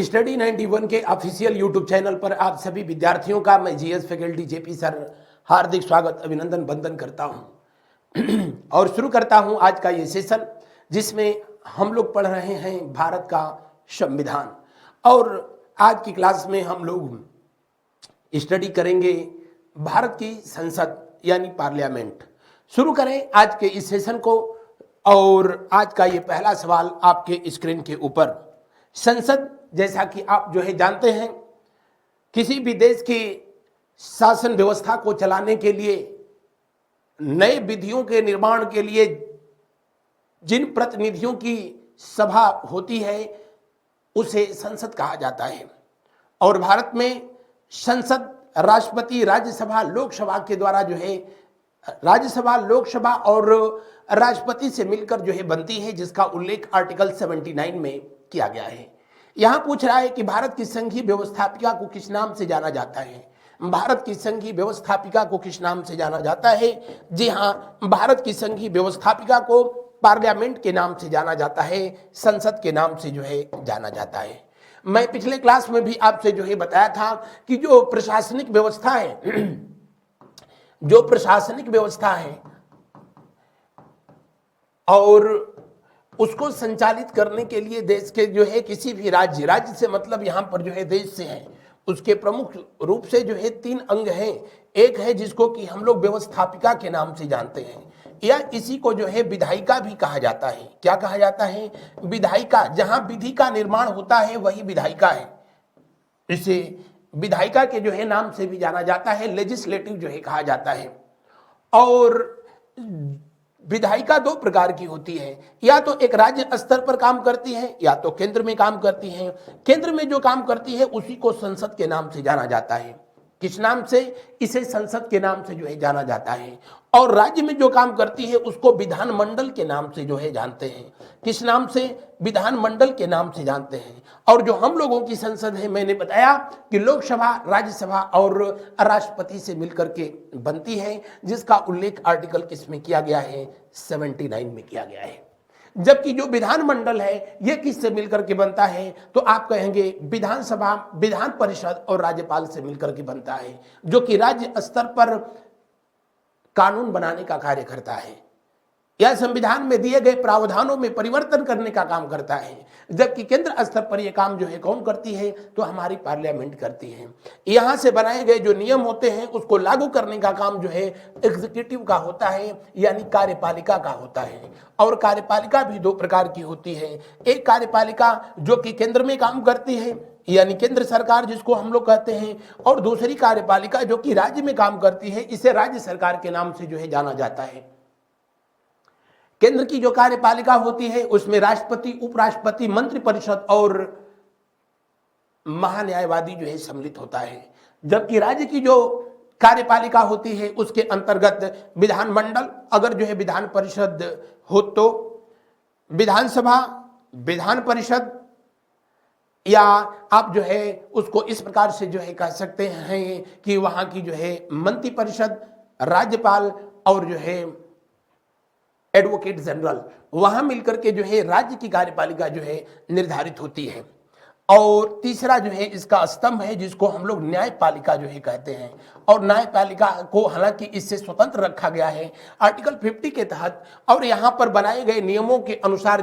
Study 91 के official YouTube channel पर आप सभी विद्यार्थियों का मैं जीएस फैकल्टी जेपी सर हार्दिक स्वागत अभिनंदन वंदन करता हूं और शुरू करता हूं आज का ये सेशन जिसमें हम लोग पढ़ रहे हैं भारत का संविधान। और आज की क्लास में हम लोग स्टडी करेंगे भारत की संसद यानी पार्लियामेंट। शुरू करें आज के इस सेशन को और आज का ये पहला सवाल आपके स्क्रीन के ऊपर। संसद जैसा कि आप जानते हैं किसी भी देश की शासन व्यवस्था को चलाने के लिए नए विधियों के निर्माण के लिए जिन प्रतिनिधियों की सभा होती है उसे संसद कहा जाता है। और भारत में संसद राष्ट्रपति राज्यसभा लोकसभा के द्वारा राज्यसभा लोकसभा और राष्ट्रपति से मिलकर बनती है, जिसका उल्लेख आर्टिकल 79 में किया गया है। यहां पूछ रहा है कि भारत की संघीय व्यवस्थापिका को किस नाम से जाना जाता है। भारत की संघीय व्यवस्थापिका को किस नाम से जाना जाता है? जी हां, भारत की संघीय व्यवस्थापिका को पार्लियामेंट के नाम से जाना जाता है, संसद के नाम से जाना जाता है। मैं पिछले क्लास में भी आपसे बताया था कि जो प्रशासनिक व्यवस्था है और उसको संचालित करने के लिए देश के किसी भी राज्य से मतलब यहाँ पर देश से है, उसके प्रमुख रूप से 3 अंग हैं। एक है जिसको कि हम लोग व्यवस्थापिका के नाम से जानते हैं, या इसी को विधायिका भी कहा जाता है। क्या कहा जाता है? विधायिका। जहां विधि का निर्माण होता है वही विधायिका है। इसे विधायिका के नाम से भी जाना जाता है, लेजिस्लेटिव कहा जाता है। और विधायिका 2 प्रकार की होती है, या तो एक राज्य स्तर पर काम करती है या तो केंद्र में काम करती है। केंद्र में जो काम करती है उसी को संसद के नाम से जाना जाता है। किस नाम से? इसे संसद के नाम से जाना जाता है। और राज्य में जो काम करती है उसको विधानमंडल के नाम से जानते हैं। किस नाम से? विधानमंडल के नाम से जानते हैं। और जो हम लोगों की संसद है, मैंने बताया कि लोकसभा राज्यसभा और राष्ट्रपति से मिलकर के बनती है, जिसका उल्लेख आर्टिकल किस में किया गया है? 79 में किया गया है। जबकि जो विधानमंडल है ये किससे मिलकर के बनता है? तो आप कहेंगे विधानसभा, विधान परिषद और राज्यपाल से मिलकर के बनता है, जो कि राज्य स्तर पर कानून बनाने का कार्य करता है या संविधान में दिए गए प्रावधानों में परिवर्तन करने का काम करता है। जबकि केंद्र स्तर पर यह काम कौन करती है? तो हमारी पार्लियामेंट करती है। यहां से बनाए गए जो नियम होते हैं उसको लागू करने का काम एग्जीक्यूटिव का होता है, यानी कार्यपालिका का होता है। और कार्यपालिका भी 2 प्रकार की होती है। एक कार्यपालिका जो कि केंद्र में काम करती है, यानी केंद्र सरकार जिसको हम लोग कहते हैं, और दूसरी कार्यपालिका जो कि राज्य में काम करती है, इसे राज्य सरकार के नाम से जाना जाता है। केंद्र की जो कार्यपालिका होती है उसमें राष्ट्रपति, उपराष्ट्रपति, मंत्रिपरिषद और महान्यायवादी सम्मिलित होता है। जबकि राज्य की जो कार्यपालिका होती है उसके अंतर्गत विधानमंडल, अगर विधान परिषद हो तो विधानसभा, विधान परिषद, या आप उसको इस प्रकार से कह सकते हैं कि वहां की मंत्रिपरिषद, राज्यपाल और एडवोकेट जनरल, वहां मिलकर के राज्य की कार्यपालिका निर्धारित होती है। और तीसरा इसका स्तंभ है जिसको हम लोग न्यायपालिका कहते हैं। और न्यायपालिका को हालांकि इससे स्वतंत्र रखा गया है आर्टिकल 50 के तहत, और यहाँ पर बनाए गए नियमों के अनुसार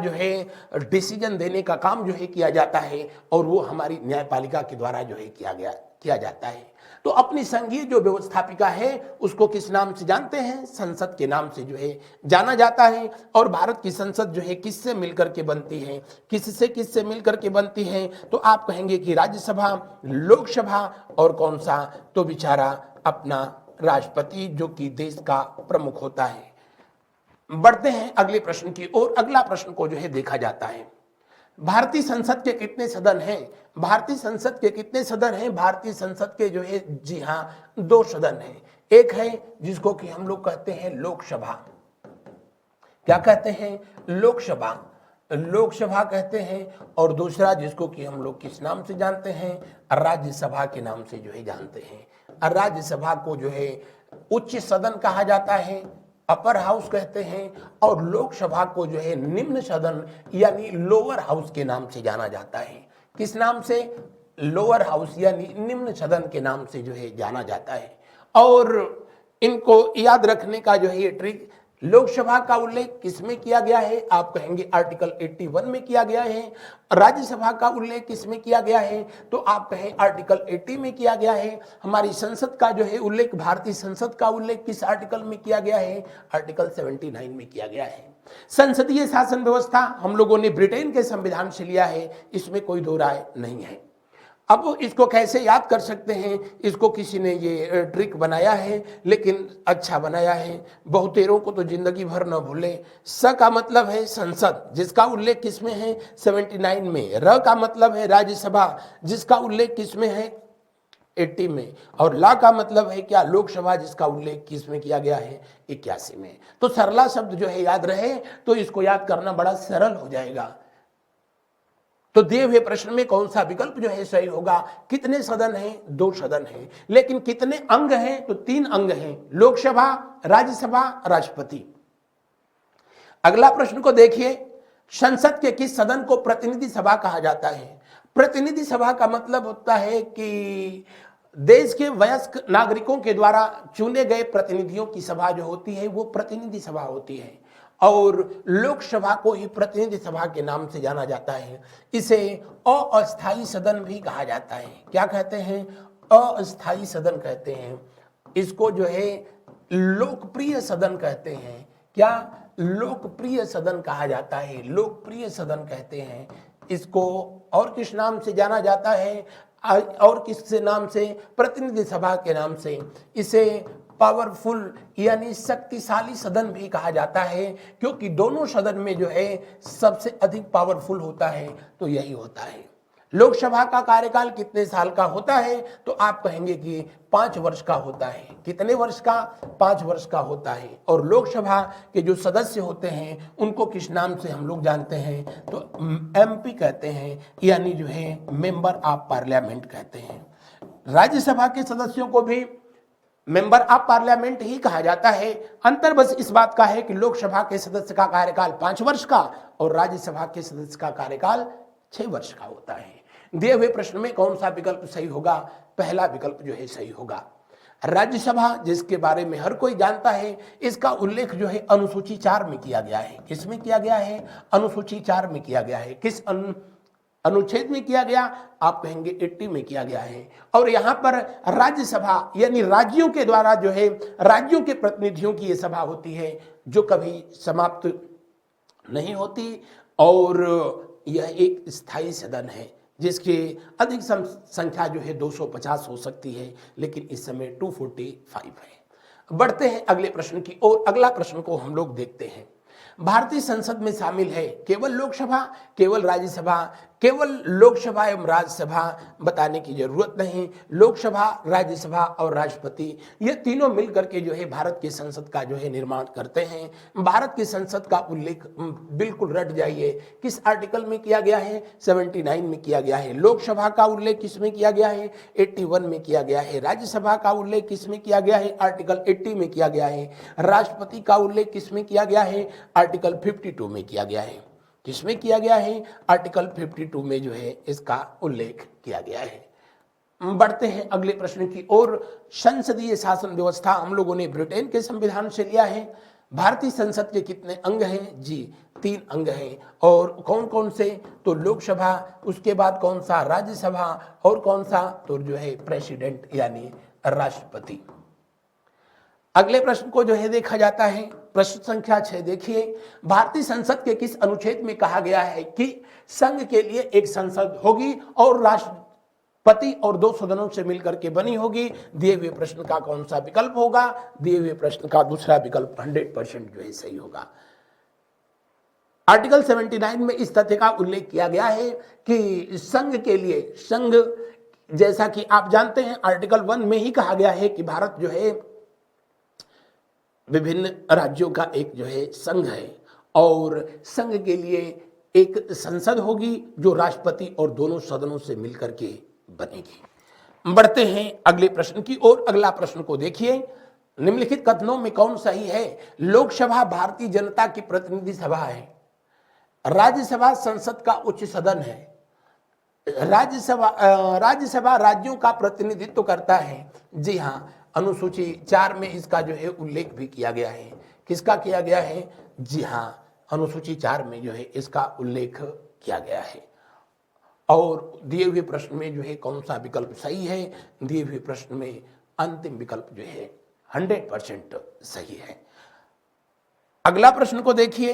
डिसीजन देने का काम किया जाता है, और वो हमारी न्यायपालिका के द्वारा किया जाता है। तो अपनी संघीय जो व्यवस्थापिका है उसको किस नाम से जानते हैं? संसद के नाम से जाना जाता है। और भारत की संसद किससे मिलकर के बनती है? किससे मिलकर के बनती है? तो आप कहेंगे कि राज्यसभा, लोकसभा और कौन सा? तो बेचारा अपना राष्ट्रपति जो कि देश का प्रमुख होता है। बढ़ते हैं अगले प्रश्न की ओर। अगला प्रश्न को देखा जाता है, भारतीय संसद के कितने सदन हैं? भारतीय संसद के कितने सदन हैं? भारतीय संसद के जी हां 2 सदन हैं। एक है जिसको कि हम लोग कहते हैं लोकसभा। क्या कहते हैं? लोकसभा। लोकसभा कहते हैं। और दूसरा जिसको कि हम लोग किस नाम से जानते हैं? राज्यसभा के नाम से जानते हैं। राज्यसभा को उच्च सदन कहा जाता है, अपर हाउस कहते हैं, और लोकसभा को निम्न सदन यानी लोअर हाउस के नाम से जाना जाता है। किस नाम से? लोअर हाउस यानी निम्न सदन के नाम से जो है जाना जाता है। और इनको याद रखने का जो है ये ट्रिक, लोकसभा का उल्लेख किसमें किया गया है? आप कहेंगे आर्टिकल 81 में किया गया है। राज्यसभा का उल्लेख किसमें किया गया है? तो आप कहें आर्टिकल 80 में किया गया है। हमारी संसद का जो है उल्लेख, भारतीय संसद का उल्लेख किस आर्टिकल में किया गया है? आर्टिकल 79 में किया गया है। संसदीय शासन व्यवस्था हम लोगों ने ब्रिटेन के संविधान से लिया है, इसमें कोई दो राय नहीं है। अब इसको कैसे याद कर सकते हैं? इसको किसी ने ये ट्रिक बनाया है, लेकिन अच्छा बनाया है। बहुतेरों को तो जिंदगी भर न भूले। स का मतलब है संसद, जिसका उल्लेख किसमें है? 79 में। र का मतलब है राज्यसभा, जिसका उल्लेख किसमें है? 80 में। और ला का मतलब है क्या? लोकसभा, जिसका उल्लेख किसमें किया गया है? 81 में। तो सरला शब्द जो है याद रहे तो इसको याद करना बड़ा सरल हो जाएगा। तो दिए हुए प्रश्न में कौन सा विकल्प जो है सही होगा? कितने सदन हैं? 2 सदन हैं। लेकिन कितने अंग हैं? तो 3 अंग हैं, लोकसभा, राज्यसभा, राष्ट्रपति। अगला प्रश्न को देखिए, संसद के किस सदन को प्रतिनिधि सभा कहा जाता है? प्रतिनिधि सभा का मतलब होता है कि देश के वयस्क नागरिकों के द्वारा चुने गए प्रतिनिधियों की सभा जो होती है वो प्रतिनिधि सभा होती है। और लोकसभा को ही प्रतिनिधि सभा के नाम से जाना जाता है। इसे अस्थायी सदन भी कहा जाता है। क्या कहते हैं? अस्थायी सदन कहते हैं। इसको जो है लोकप्रिय सदन कहते हैं। क्या? लोकप्रिय सदन कहा जाता है, लोकप्रिय सदन कहते हैं इसको। और किस नाम से जाना जाता है? और किस नाम से? प्रतिनिधि सभा के नाम से। इसे पावरफुल यानी शक्तिशाली सदन भी कहा जाता है, क्योंकि दोनों सदन में जो है सबसे अधिक पावरफुल होता है तो यही होता है। लोकसभा का कार्यकाल कितने साल का होता है? तो आप कहेंगे कि 5 वर्ष का होता है। कितने वर्ष का? 5 वर्ष का होता है। और लोकसभा के जो सदस्य होते हैं उनको किस नाम से हम लोग जानते हैं? तो MP कहते हैं, यानी जो है मेंबर ऑफ पार्लियामेंट कहते हैं। राज्यसभा के सदस्यों को भी मेंबर ऑफ पार्लियामेंट ही कहा जाता है। अंतर बस इस बात का है कि लोकसभा के सदस्य का कार्यकाल 5 वर्ष का और राज्यसभा के सदस्य का कार्यकाल 6 वर्ष का होता है। दिए हुए प्रश्न में कौन सा विकल्प सही होगा? पहला विकल्प जो है सही होगा। राज्यसभा, जिसके बारे में हर कोई जानता है, इसका उल्लेख जो है अनुसूची 4 में किया गया है। किसमें किया गया है? अनुसूची 4 में किया गया है। किस अनुच्छेद में किया गया? आप कहेंगे 80 में किया गया है। और यहाँ पर राज्यसभा यानी राज्यों के द्वारा जो है राज्यों के प्रतिनिधियों की ये सभा होती है, जो कभी समाप्त नहीं होती। और यह एक स्थायी सदन है जिसकी अधिक संख्या जो है 250 हो सकती है, लेकिन इस समय 245 है। बढ़ते हैं अगले प्रश्न की ओर। अगला प्रश्न को हम लोग देखते हैं। भारतीय संसद में शामिल है केवल लोकसभा, केवल राज्यसभा, केवल लोकसभा एवं राज्यसभा? बताने की जरूरत नहीं। लोकसभा, राज्यसभा और राष्ट्रपति, ये तीनों मिलकर के जो है भारत के संसद का जो है निर्माण करते हैं। भारत की संसद का उल्लेख बिल्कुल रट जाइए, किस आर्टिकल में किया गया है? 79 में किया गया है। लोकसभा का उल्लेख किसमें किया गया है? 81 में किया गया है। राज्यसभा का उल्लेख किसमें किया गया है? आर्टिकल 80 में किया गया है। राष्ट्रपति का उल्लेख किसमें किया गया है? आर्टिकल 52 में किया गया है। किसमें किया गया है? आर्टिकल 52 में जो है इसका उल्लेख किया गया है। बढ़ते हैं अगले प्रश्न की ओर। संसदीय शासन व्यवस्था हम लोगों ने ब्रिटेन के संविधान से लिया है। भारतीय संसद के कितने अंग हैं? जी 3 अंग हैं। और कौन कौन से? तो लोकसभा, उसके बाद कौन सा? राज्यसभा, और कौन सा? तो जो है प्रेसिडेंट यानी राष्ट्रपति। अगले प्रश्न को जो है देखा जाता है, प्रश्न संख्या 6 देखिए। भारतीय संसद के किस अनुच्छेद में कहा गया है कि संघ के लिए एक संसद होगी और राष्ट्रपति और 2 सदनों से मिलकर के बनी होगी? दिए हुए प्रश्न का कौन सा विकल्प होगा? दिए हुए प्रश्न का दूसरा विकल्प 100% जो है सही होगा। आर्टिकल 79 में इस तथ्य का उल्लेख किया गया है कि संघ के लिए, संघ जैसा कि आप जानते हैं आर्टिकल 1 में ही कहा गया है कि भारत जो है विभिन्न राज्यों का एक जो है संघ है और संघ के लिए एक संसद होगी जो राष्ट्रपति और दोनों सदनों से मिलकर के बनेगी। बढ़ते हैं अगले प्रश्न की ओर। अगला प्रश्न को देखिए। निम्नलिखित कथनों में कौन सही है? लोकसभा भारतीय जनता की प्रतिनिधि सभा है, राज्यसभा संसद का उच्च सदन है, राज्यसभा राज्यों का प्रतिनिधित्व करता है। जी हाँ, अनुसूची 4 में इसका जो है उल्लेख भी किया गया है। किसका किया गया है? जी हाँ, अनुसूची 4 में जो है इसका उल्लेख किया गया है। और दिए हुए प्रश्न में जो है कौन सा विकल्प सही है? दिए हुए प्रश्न में अंतिम विकल्प जो है 100% सही है। अगला प्रश्न को देखिए,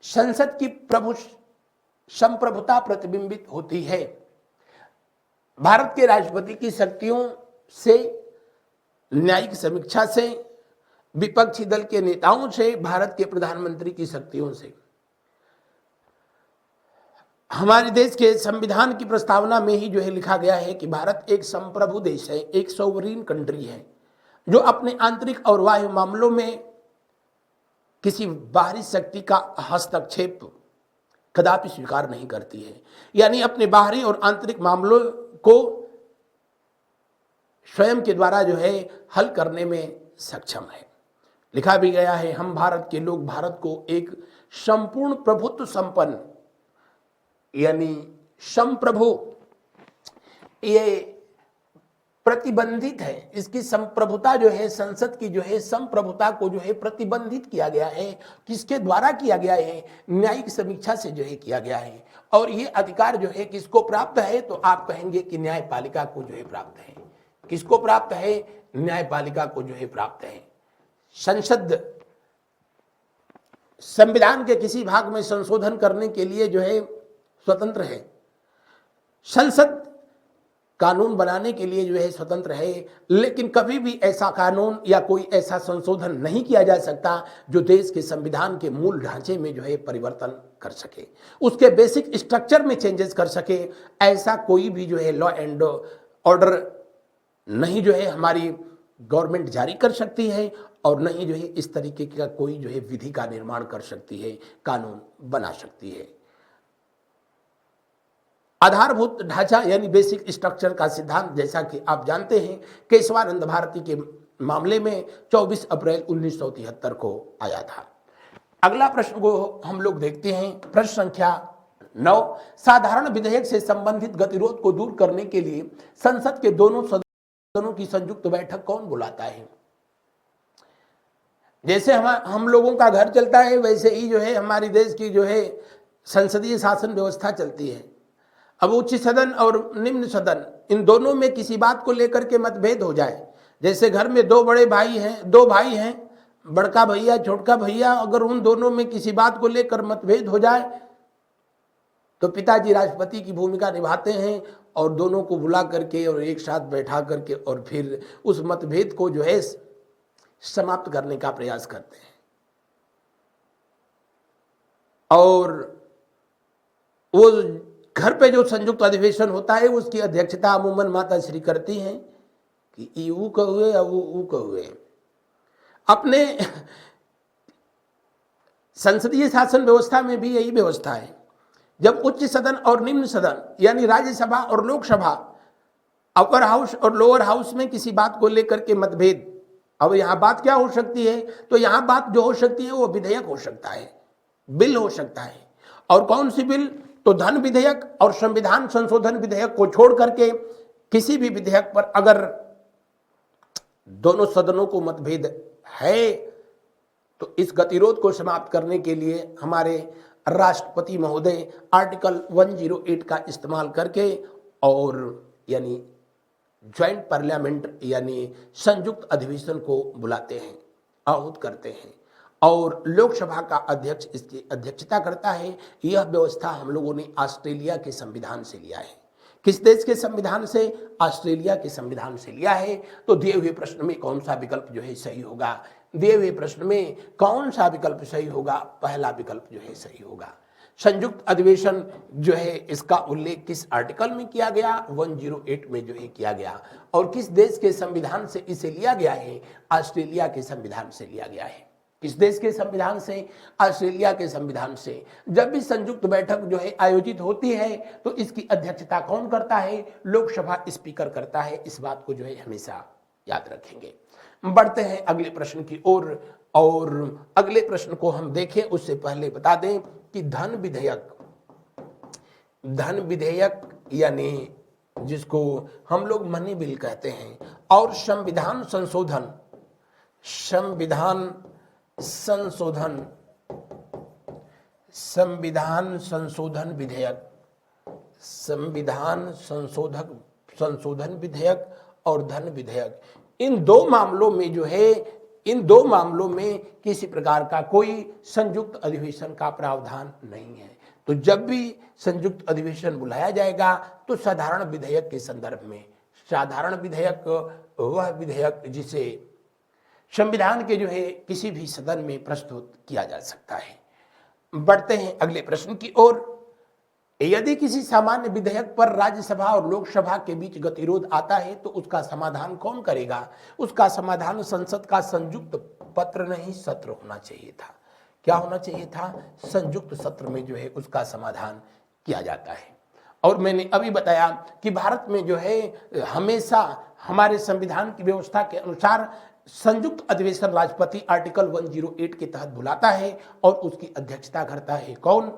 संसद की संप्रभुता प्रतिबिंबित होती है भारत के राष्ट्रपति की शक्तियों से, न्यायिक समीक्षा से, विपक्षी दल के नेताओं से, भारत के प्रधानमंत्री की शक्तियों से। हमारे देश के संविधान की प्रस्तावना में ही जो है लिखा गया है कि भारत एक संप्रभु देश है, एक सोवरीन कंट्री है, जो अपने आंतरिक और बाह्य मामलों में किसी बाहरी शक्ति का हस्तक्षेप कदापि स्वीकार नहीं करती है। यानी अपने बाहरी और आंतरिक मामलों को स्वयं के द्वारा जो है हल करने में सक्षम है। लिखा भी गया है, हम भारत के लोग भारत को एक संपूर्ण प्रभुत्व संपन्न, यानी संप्रभु, ये प्रतिबंधित है, इसकी संप्रभुता जो है, संसद की जो है संप्रभुता को जो है प्रतिबंधित किया गया है। किसके द्वारा किया गया है? न्यायिक समीक्षा से जो है किया गया है। और ये अधिकार जो है किसको प्राप्त है? तो आप कहेंगे कि न्यायपालिका को जो है प्राप्त है। किसको प्राप्त है? न्यायपालिका को जो है प्राप्त है। संसद संविधान के किसी भाग में संशोधन करने के लिए जो है स्वतंत्र है। संसद कानून बनाने के लिए जो है स्वतंत्र है, लेकिन कभी भी ऐसा कानून या कोई ऐसा संशोधन नहीं किया जा सकता जो देश के संविधान के मूल ढांचे में जो है परिवर्तन कर सके, उसके बेसिक स्ट्रक्चर में चेंजेस कर सके। ऐसा कोई भी जो है लॉ एंड ऑर्डर नहीं जो है हमारी गवर्नमेंट जारी कर सकती है, और नहीं जो है इस तरीके का कोई जो है विधि का निर्माण कर सकती है, कानून बना सकती है। आधारभूत ढांचा यानी बेसिक स्ट्रक्चर का सिद्धांत, जैसा कि आप जानते हैं, केशवानंद भारती के मामले में 24 अप्रैल 1973 को आया था। अगला प्रश्न को हम लोग देखते हैं, प्रश्न संख्या 9। साधारण विधेयक से संबंधित गतिरोध को दूर करने के लिए संसद के दोनों सदनों की संयुक्त बैठक कौन बुलाता है? जैसे हम लोगों का घर चलता है, वैसे ही जो है हमारे देश की जो है संसदीय शासन व्यवस्था चलती है। अब उच्च सदन और निम्न सदन, इन दोनों में किसी बात को लेकर के मतभेद हो जाए, जैसे घर में दो भाई हैं, बड़का भैया छोटका भैया, अगर उन दोनों में किसी बात को लेकर मतभेद हो जाए तो पिताजी राष्ट्रपति की भूमिका निभाते हैं और दोनों को बुला करके और एक साथ बैठा करके और फिर उस मतभेद को जो है समाप्त करने का प्रयास करते हैं। और वो घर पे जो संयुक्त अधिवेशन होता है उसकी अध्यक्षता अमूमन माता श्री करती हैं कि यू कहुए या वो कहुए। अपने संसदीय शासन व्यवस्था में भी यही व्यवस्था है। जब उच्च सदन और निम्न सदन यानी राज्यसभा और लोकसभा, अपर हाउस और लोअर हाउस में किसी बात को लेकर के मतभेद, अब यहाँ बात क्या हो सकती है? तो यहाँ बात जो हो सकती है वो विधेयक हो सकता है, बिल हो सकता है। और कौन सी बिल? तो धन विधेयक और संविधान संशोधन विधेयक को छोड़ करके किसी भी विधेयक पर अगर दोनों सदनों को मतभेद है तो इस गतिरोध को समाप्त करने के लिए हमारे राष्ट्रपति महोदय आर्टिकल 108 का इस्तेमाल करके और यानी ज्वाइंट पार्लियामेंट यानी संयुक्त अधिवेशन को बुलाते हैं, आहूत करते हैं, और लोकसभा का अध्यक्ष इसकी अध्यक्षता करता है। यह व्यवस्था हम लोगों ने ऑस्ट्रेलिया के संविधान से लिया है। किस देश के संविधान से? ऑस्ट्रेलिया के संविधान से लिया है। तो दिए हुए प्रश्न में कौन सा विकल्प जो है सही होगा? दिए हुए प्रश्न में कौन सा विकल्प सही होगा? पहला विकल्प जो है सही होगा। संयुक्त अधिवेशन जो है इसका उल्लेख किस आर्टिकल में किया गया? 108 में जो है किया गया। और किस देश के संविधान से इसे लिया गया है? ऑस्ट्रेलिया के संविधान से लिया गया है। किस देश के संविधान से? ऑस्ट्रेलिया के संविधान से। जब भी संयुक्त बैठक जो है आयोजित होती है तो इसकी अध्यक्षता कौन करता है? लोकसभा स्पीकर करता है। इस बात को जो है हमेशा याद रखेंगे। बढ़ते हैं अगले प्रश्न की ओर, और अगले प्रश्न को हम देखें उससे पहले बता दें कि धन विधेयक यानी जिसको हम लोग मनी बिल कहते हैं, और संविधान संशोधन विधेयक, संविधान संशोधन विधेयक और धन विधेयक, इन दो मामलों में किसी प्रकार का कोई संयुक्त अधिवेशन का प्रावधान नहीं है। तो जब भी संयुक्त अधिवेशन बुलाया जाएगा तो साधारण विधेयक के संदर्भ में, साधारण विधेयक वह विधेयक जिसे संविधान के किसी भी सदन में प्रस्तुत किया जा सकता है। बढ़ते हैं अगले प्रश्न की ओर। यदि किसी सामान्य विधेयक पर राज्यसभा और लोकसभा के बीच गतिरोध आता है तो उसका समाधान कौन करेगा? उसका समाधान संसद का संयुक्त पत्र नहीं सत्र होना चाहिए था। क्या होना चाहिए था? संयुक्त सत्र में उसका समाधान किया जाता है। और मैंने अभी बताया कि भारत में हमेशा हमारे संविधान की व्यवस्था के अनुसार संयुक्त अधिवेशन राष्ट्रपति आर्टिकल 108 के तहत बुलाता है और उसकी अध्यक्षता करता है कौन?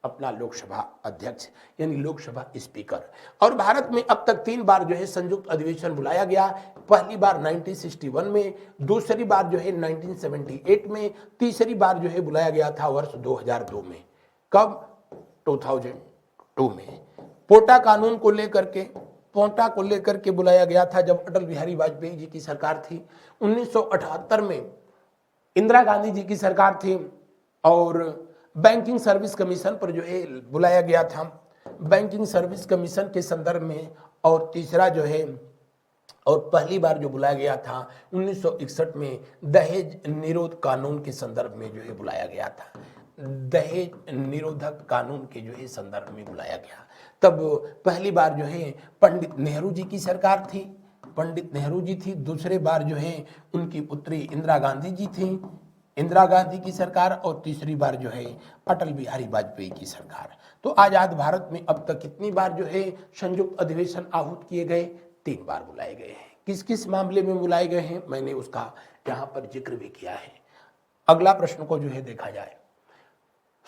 अपना लोकसभा अध्यक्ष यानी लोकसभा स्पीकर। और भारत में अब तक 3 बार संयुक्त अधिवेशन बुलाया गया। पहली बार 1961 में, दूसरी बार 1978 में, तीसरी बार बुलाया गया था वर्ष 2002 में। कब? 2002 में। पोटा कानून को लेकर के बुलाया गया था जब अटल बिहारी वाजपेयी जी की सरकार थी। 1978 में इंदिरा गांधी जी की सरकार थी और बैंकिंग सर्विस कमीशन पर बुलाया गया था, बैंकिंग सर्विस कमीशन के संदर्भ में। और तीसरा और पहली बार बुलाया गया था 1961 में दहेज निरोध कानून के संदर्भ में बुलाया गया था। दहेज निरोधक कानून के संदर्भ में बुलाया गया। तब पहली बार पंडित नेहरू जी की सरकार थी, पंडित नेहरू जी थी। दूसरे बार उनकी पुत्री इंदिरा गांधी जी थी, इंदिरा गांधी की सरकार। और तीसरी बार अटल बिहारी वाजपेयी की सरकार। तो आजाद भारत में अब तक कितनी बार संयुक्त अधिवेशन आहूत किए गए? 3 बार बुलाए गए हैं। किस किस मामले में बुलाए गए हैं मैंने उसका यहाँ पर जिक्र भी किया है। अगला प्रश्न को देखा जाए,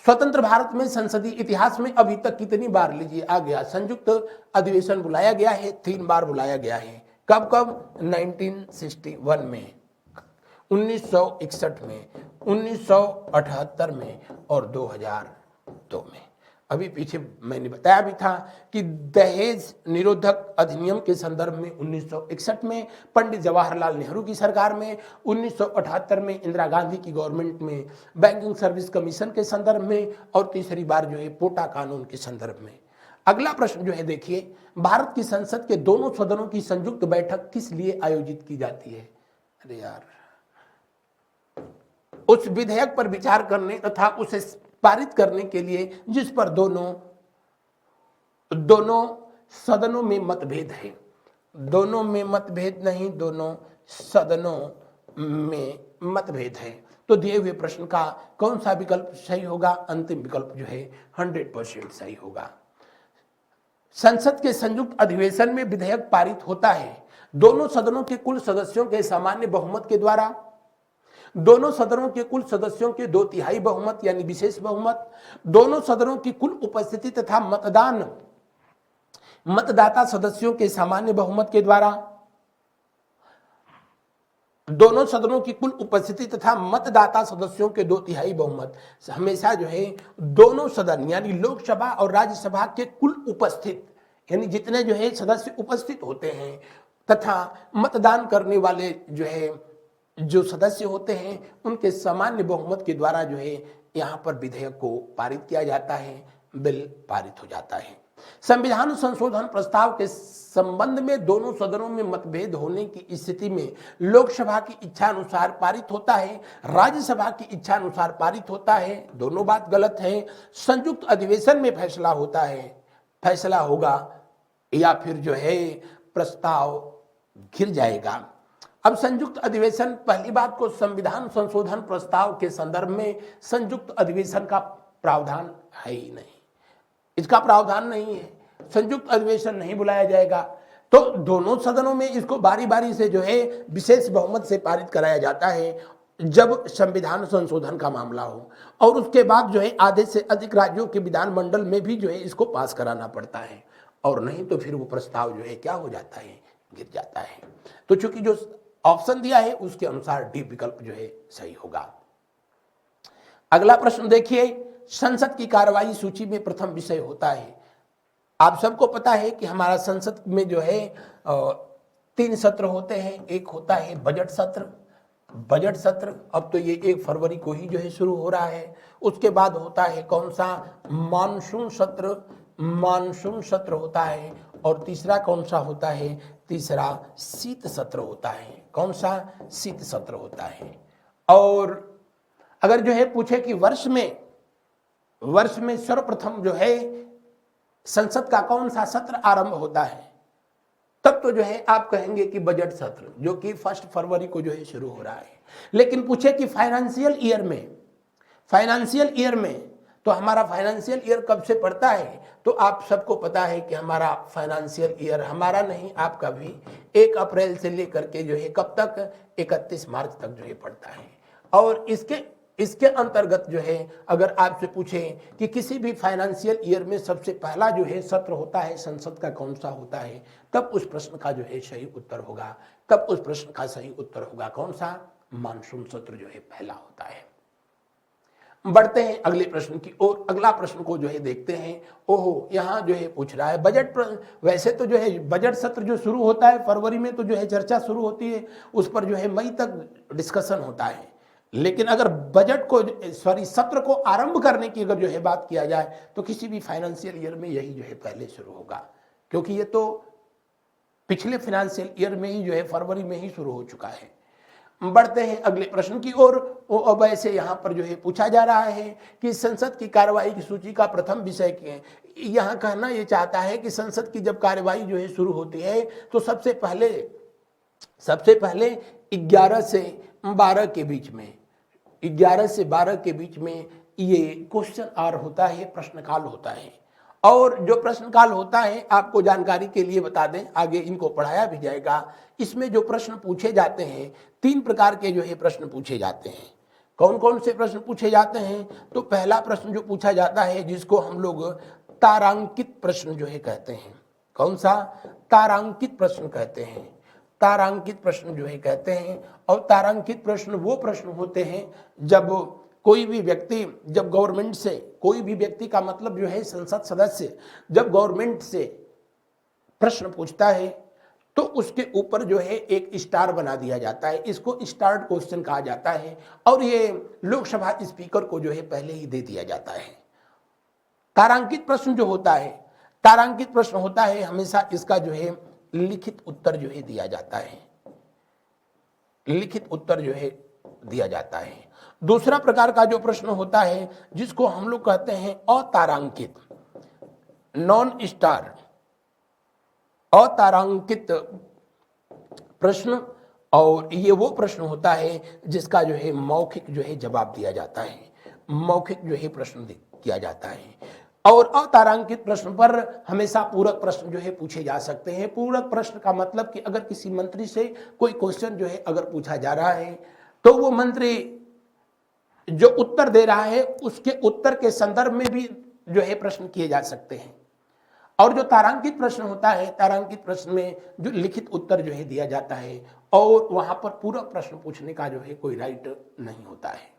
स्वतंत्र भारत में संसदीय इतिहास में अभी तक कितनी बार, लीजिए आ गया, संयुक्त अधिवेशन बुलाया गया है? 3 बार बुलाया गया है। कब कब? 1961 में, 1961 में, 1978 में और 2002 में। अभी पीछे मैंने बताया भी था कि दहेज निरोधक अधिनियम के संदर्भ में 1961 में, पंडित जवाहरलाल नेहरू की सरकार में, 1978 में इंदिरा गांधी की गवर्नमेंट में बैंकिंग सर्विस कमीशन के संदर्भ में, और तीसरी बार पोटा कानून के संदर्भ में। अगला प्रश्न देखिए, भारत की संसद के दोनों सदनों की संयुक्त बैठक किस लिए आयोजित की जाती है? अरे यार, उस विधेयक पर विचार करने तथा उसे पारित करने के लिए जिस पर दोनों सदनों में मतभेद है। दोनों में मतभेद नहीं, दोनों सदनों में मतभेद है। तो दिए हुए प्रश्न का कौन सा विकल्प सही होगा? अंतिम विकल्प 100% सही होगा। संसद के संयुक्त अधिवेशन में विधेयक पारित होता है दोनों सदनों के कुल सदस्यों के सामान्य बहुमत के द्वारा, दोनों सदनों के कुल सदस्यों के 2/3 बहुमत यानी विशेष बहुमत, दोनों सदनों की कुल उपस्थिति तथा मतदाता सदस्यों के सामान्य बहुमत के द्वारा, दोनों सदनों की कुल उपस्थिति तथा मतदाता सदस्यों के 2/3 बहुमत। हमेशा दोनों सदन यानी लोकसभा और राज्यसभा के कुल उपस्थित यानी जितने सदस्य उपस्थित होते हैं तथा मतदान करने वाले जो सदस्य होते हैं उनके सामान्य बहुमत के द्वारा यहाँ पर विधेयक को पारित किया जाता है, बिल पारित हो जाता है। संविधान संशोधन प्रस्ताव के संबंध में दोनों सदनों में मतभेद होने की स्थिति में लोकसभा की इच्छा अनुसार पारित होता है, राज्यसभा की इच्छा अनुसार पारित होता है। दोनों बात गलत है। संयुक्त अधिवेशन में फैसला होता है, फैसला होगा या फिर प्रस्ताव गिर जाएगा। अब संयुक्त अधिवेशन, पहली बात को संविधान संशोधन प्रस्ताव के संदर्भ में संयुक्त अधिवेशन का प्रावधान है ही नहीं, इसका प्रावधान नहीं है। संयुक्त अधिवेशन नहीं बुलाया जाएगा। तो दोनों सदनों में इसको बारी बारी से विशेष बहुमत से पारित कराया जाता है जब संविधान संशोधन का मामला हो, और उसके बाद आधे से अधिक राज्यों के विधानमंडल में भी इसको पास कराना पड़ता है। और नहीं तो फिर वो प्रस्ताव जो है क्या हो जाता है, गिर जाता है। तो चूंकि जो ऑप्शन दिया है उसके अनुसार डी विकल्प जो है सही होगा। अगला प्रश्न देखिए, संसद की कार्यवाही सूची में प्रथम विषय होता है। आप सबको पता है कि हमारा संसद में जो है 3 सत्र होते हैं। एक होता है बजट सत्र, अब तो ये 1 फरवरी को ही जो है शुरू हो रहा है। उसके बाद होता है कौन सा, मानसून सत्र होता है। और तीसरा कौन सा होता है, तीसरा शीत सत्र होता है। कौन सा, शीत सत्र होता है। और अगर जो है पूछे कि वर्ष में सर्वप्रथम जो है संसद का कौन सा सत्र आरंभ होता है, तब तो जो है आप कहेंगे कि बजट सत्र, जो कि 1 फरवरी को जो है शुरू हो रहा है। लेकिन पूछे कि फाइनेंशियल ईयर में तो हमारा फाइनेंशियल ईयर कब से पड़ता है, तो आप सबको पता है कि हमारा फाइनेंशियल ईयर, हमारा नहीं आपका भी, 1 अप्रैल से लेकर के जो है कब तक, 31 मार्च तक जो है पड़ता है। और इसके अंतर्गत जो है अगर आपसे पूछें कि किसी भी फाइनेंशियल ईयर में सबसे पहला जो है सत्र होता है संसद का कौन सा होता है, तब उस प्रश्न का जो है सही उत्तर होगा, कौन सा, मानसून सत्र जो है पहला होता है। बढ़ते हैं अगले प्रश्न की ओर। अगला प्रश्न को जो है देखते हैं। ओहो, यहाँ जो है पूछ रहा है वैसे तो जो है बजट सत्र जो शुरू होता है फरवरी में, तो जो है चर्चा शुरू होती है, उस पर जो है मई तक डिस्कशन होता है। लेकिन अगर सत्र को आरंभ करने की अगर जो है बात किया जाए तो किसी भी फाइनेंशियल ईयर में यही जो है पहले शुरू होगा, क्योंकि ये तो पिछले फाइनेंशियल ईयर में ही जो है फरवरी में ही शुरू हो चुका है। बढ़ते हैं अगले प्रश्न की ओर। अब ऐसे यहाँ पर जो है पूछा जा रहा है कि संसद की कार्यवाही की सूची का प्रथम विषय क्या है। यहाँ कहना ये चाहता है कि संसद की जब कार्यवाही जो है शुरू होती है तो सबसे पहले 11 से 12 के बीच में, 11 से 12 के बीच में ये क्वेश्चन आवर होता है, प्रश्नकाल होता है। और जो प्रश्नकाल होता है, आपको जानकारी के लिए बता दें, आगे इनको पढ़ाया भी जाएगा। इसमें जो प्रश्न पूछे जाते हैं, 3 प्रकार के जो है प्रश्न पूछे जाते हैं। कौन कौन से प्रश्न पूछे जाते हैं, तो पहला प्रश्न जो पूछा जाता है जिसको हम लोग तारांकित प्रश्न जो है कहते हैं। कौन सा, तारांकित प्रश्न कहते हैं। तारांकित प्रश्न जो है कहते हैं। और तारांकित प्रश्न वो प्रश्न होते हैं जब कोई भी व्यक्ति, जब गवर्नमेंट से, कोई भी व्यक्ति का मतलब जो है संसद सदस्य जब गवर्नमेंट से प्रश्न पूछता है तो उसके ऊपर जो है एक स्टार बना दिया जाता है। इसको स्टार्ड क्वेश्चन कहा जाता है और ये लोकसभा स्पीकर को जो है पहले ही दे दिया जाता है। तारांकित प्रश्न जो होता है, तारांकित प्रश्न होता है हमेशा इसका जो है लिखित उत्तर जो है दिया जाता है, लिखित उत्तर जो है दिया जाता है। दूसरा प्रकार का जो प्रश्न होता है जिसको हम लोग कहते हैं अतारांकित, नॉन स्टार, अतारांकित प्रश्न। और ये वो प्रश्न होता है जिसका जो है मौखिक जो है जवाब दिया जाता है, मौखिक जो है प्रश्न किया जाता है। और अतारांकित प्रश्न पर हमेशा पूरक प्रश्न जो है पूछे जा सकते हैं। पूरक प्रश्न का मतलब कि अगर किसी मंत्री से कोई क्वेश्चन जो है अगर पूछा जा रहा है तो वो मंत्री जो उत्तर दे रहा है उसके उत्तर के संदर्भ में भी जो है प्रश्न किए जा सकते हैं। और जो तारांकित प्रश्न होता है, तारांकित प्रश्न में जो लिखित उत्तर जो है दिया जाता है और वहां पर पूरक प्रश्न पूछने का जो है कोई राइट नहीं होता है।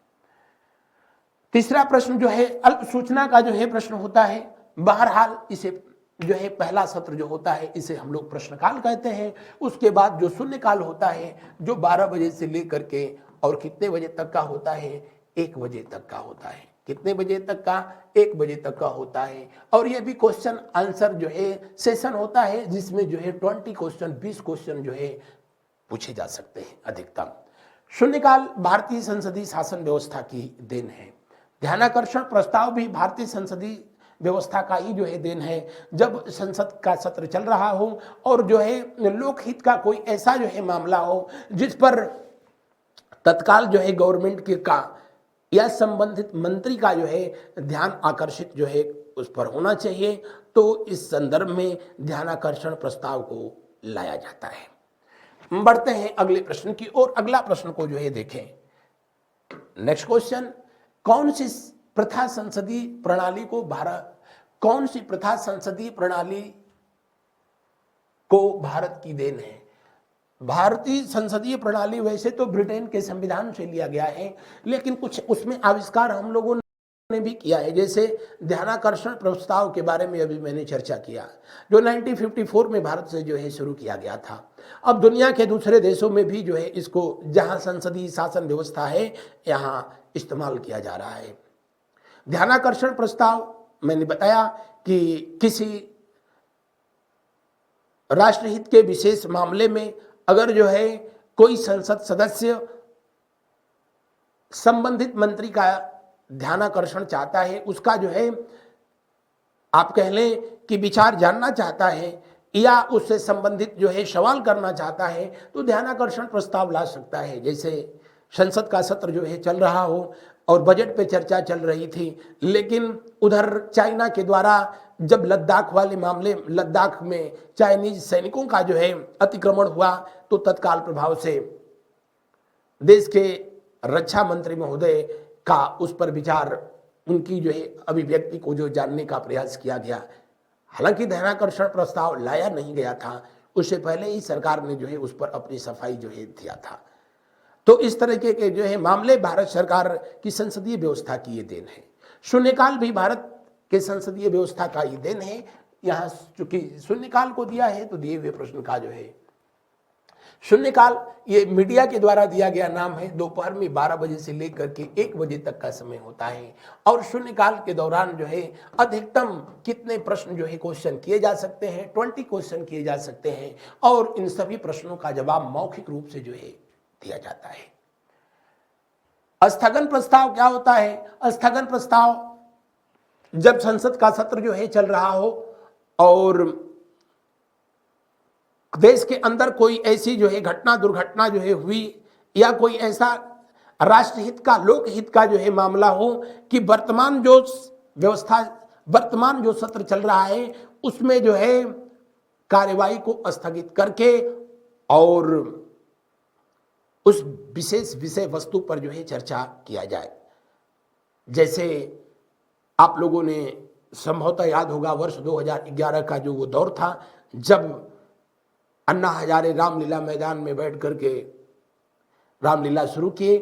तीसरा प्रश्न जो है अल्प सूचना का जो है प्रश्न होता है। बहरहाल इसे जो है पहला सत्र जो होता है इसे हम लोग प्रश्नकाल कहते हैं। उसके बाद जो शून्यकाल होता है जो 12 बजे से लेकर के और कितने बजे तक का होता है, 1 बजे तक का होता है। कितने बजे तक का, 1 बजे तक का होता है। और ये भी क्वेश्चन आंसर जो है सेशन होता है जिसमें जो है 20 क्वेश्चन, 20 क्वेश्चन जो है पूछे जा सकते हैं अधिकतम। शून्यकाल भारतीय संसदीय शासन व्यवस्था की देन है। ध्यानाकर्षण प्रस्ताव भी भारतीय संसदीय व्यवस्था का ही जो है देन है। जब संसद का सत्र चल रहा हो और जो है लोकहित का कोई ऐसा जो है मामला हो जिस पर तत्काल जो है गवर्नमेंट के का या संबंधित मंत्री का जो है ध्यान आकर्षित जो है उस पर होना चाहिए, तो इस संदर्भ में ध्यानाकर्षण प्रस्ताव को लाया जाता है। बढ़ते हैं अगले प्रश्न की ओर। अगला प्रश्न को जो है देखें। नेक्स्ट क्वेश्चन, कौन सी प्रथा संसदीय प्रणाली को भारत की देन है। भारतीय संसदीय प्रणाली वैसे तो ब्रिटेन के संविधान से लिया गया है, लेकिन कुछ उसमें आविष्कार हम लोगों ने भी किया है। जैसे ध्यानाकर्षण प्रस्ताव के बारे में अभी मैंने चर्चा किया, जो 1954 में भारत से जो है शुरू किया गया था। अब दुनिया के दूसरे देशों में भी जो है इसको, जहां संसदीय शासन व्यवस्था है, यहां इस्तेमाल किया जा रहा है। ध्यानाकर्षण प्रस्ताव मैंने बताया कि किसी राष्ट्रहित के विशेष मामले में अगर जो है कोई संसद सदस्य संबंधित मंत्री का ध्यानाकर्षण चाहता है, उसका जो है आप कह लें कि विचार जानना चाहता है या उससे संबंधित जो है सवाल करना चाहता है, तो ध्यानाकर्षण प्रस्ताव ला सकता है। जैसे संसद का सत्र जो है चल रहा हो और बजट पे चर्चा चल रही थी, लेकिन उधर चाइना के द्वारा जब लद्दाख वाले मामले, लद्दाख में चाइनीज सैनिकों का जो है अतिक्रमण हुआ, तो तत्काल प्रभाव से देश के रक्षा मंत्री महोदय का उस पर विचार, उनकी जो है अभिव्यक्ति को जो जानने का प्रयास किया गया। हालांकि ध्यानाकर्षण प्रस्ताव लाया नहीं गया था, उससे पहले ही सरकार ने जो है उस पर अपनी सफाई जो है दिया था। तो इस तरह के जो है मामले भारत सरकार की संसदीय व्यवस्था की ये देन है। शून्यकाल भी भारत के संसदीय व्यवस्था का ही देन है। यहाँ चूंकि शून्यकाल को दिया है, तो दिए हुए प्रश्न का जो है शून्यकाल, ये मीडिया के द्वारा दिया गया नाम है। दोपहर में 12 बजे से लेकर के 1 बजे तक का समय होता है, और शून्यकाल के दौरान जो है अधिकतम कितने प्रश्न जो है क्वेश्चन किए जा सकते हैं, 20 क्वेश्चन किए जा सकते हैं, और इन सभी प्रश्नों का जवाब मौखिक रूप से जो है दिया जाता है। स्थगन प्रस्ताव क्या होता है? स्थगन प्रस्ताव जब संसद का सत्र जो है चल रहा हो और देश के अंदर कोई ऐसी जो है घटना, दुर्घटना जो है हुई, या कोई ऐसा राष्ट्रहित का, लोकहित का जो है मामला हो कि वर्तमान जो व्यवस्था, वर्तमान जो सत्र चल रहा है, उसमें जो है कार्यवाही को स्थगित करके और उस विशेष विषय वस्तु पर जो है चर्चा किया जाए। जैसे आप लोगों ने संभवतः याद होगा, वर्ष 2011 का जो वो दौर था, जब अन्ना हजारे रामलीला मैदान में बैठ करके रामलीला शुरू किए,